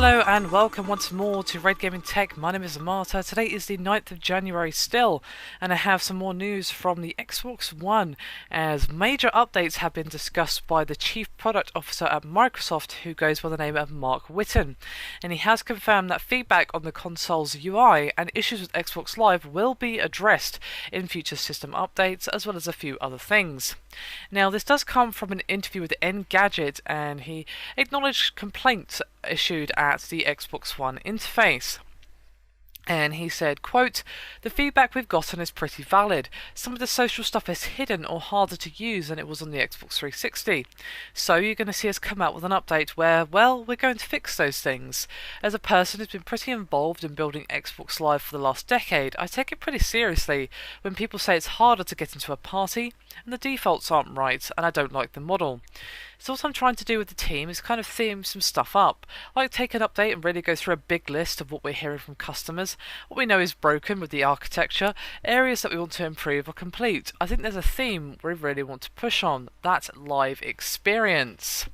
Hello and welcome once more to Red Gaming Tech. My name is Marta. Today is the 9th of January still, and I have some more news from the Xbox One, as major updates have been discussed by the Chief Product Officer at Microsoft, who goes by the name of Mark Whitten, and he has confirmed that feedback on the console's UI and issues with Xbox Live will be addressed in future system updates, as well as a few other things. Now, this does come from an interview with Engadget, and he acknowledged complaints issued at the Xbox One interface. And he said, quote, "The feedback we've gotten is pretty valid. Some of the social stuff is hidden or harder to use than it was on the Xbox 360. So you're going to see us come out with an update where, well, we're going to fix those things. As a person who's been pretty involved in building Xbox Live for the last decade, I take it pretty seriously when people say it's harder to get into a party and the defaults aren't right and I don't like the model. So what I'm trying to do with the team is kind of theme some stuff up, like take an update and really go through a big list of what we're hearing from customers, what we know is broken with the architecture, areas that we want to improve or complete. I think there's a theme we really want to push on, that live experience."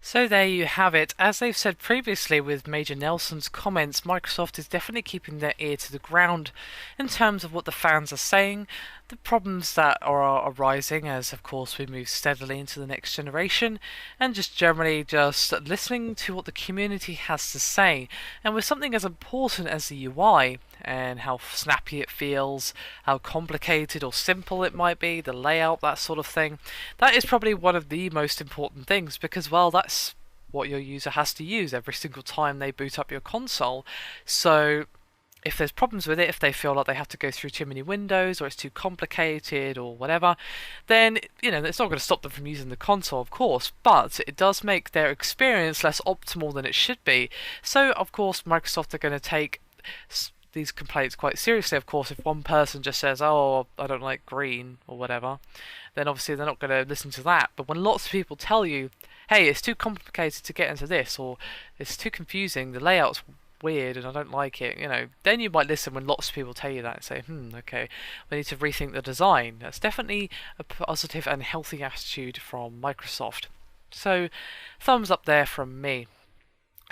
So there you have it. As they've said previously with Major Nelson's comments, Microsoft is definitely keeping their ear to the ground in terms of what the fans are saying, the problems that are arising as, of course, we move steadily into the next generation, and just generally just listening to what the community has to say. And with something as important as the UI, and how snappy it feels, how complicated or simple it might be, the layout, that sort of thing, that is probably one of the most important things, because, well, that's what your user has to use every single time they boot up your console. So if there's problems with it, if they feel like they have to go through too many windows or it's too complicated or whatever, then, you know, it's not going to stop them from using the console, of course, but it does make their experience less optimal than it should be. So, of course, Microsoft are going to take these complaints quite seriously. Of course, if one person just says, "Oh, I don't like green," or whatever, then obviously they're not going to listen to that. But when lots of people tell you, "Hey, it's too complicated to get into this," or "It's too confusing, the layout's weird and I don't like it," you know, then you might listen when lots of people tell you that and say, okay, we need to rethink the design. That's definitely a positive and healthy attitude from Microsoft. So, thumbs up there from me.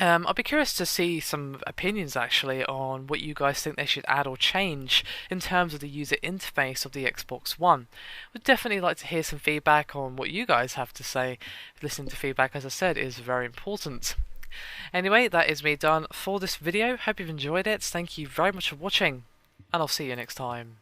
I'd be curious to see some opinions actually on what you guys think they should add or change in terms of the user interface of the Xbox One. Would definitely like to hear some feedback on what you guys have to say. Listening to feedback, as I said, is very important. Anyway, that is me done for this video. Hope you've enjoyed it. Thank you very much for watching, and I'll see you next time.